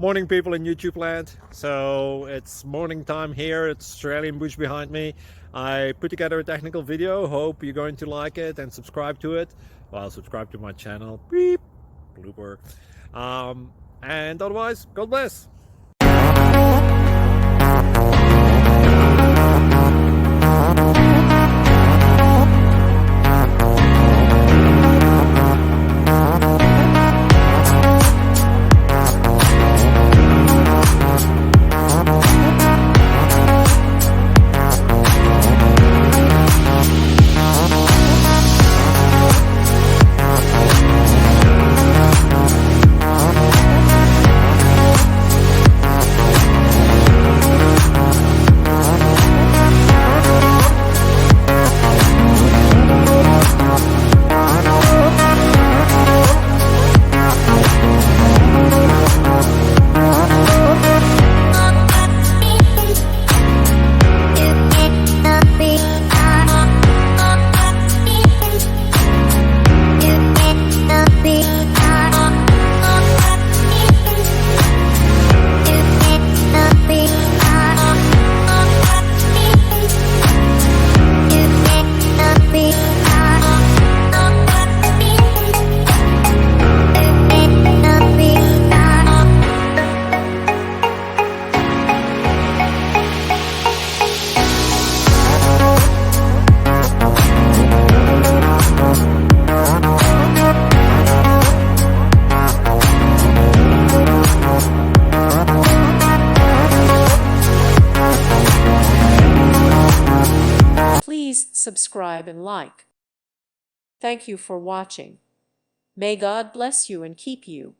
Morning, people in YouTube land. So it's morning time here. It's Australian bush behind me. I put together a technical video. Hope you're going to like it and subscribe to it. Well, subscribe to my channel. Beep. Blooper. And otherwise, God bless. Please subscribe and like. Thank you for watching. May God bless you and keep you.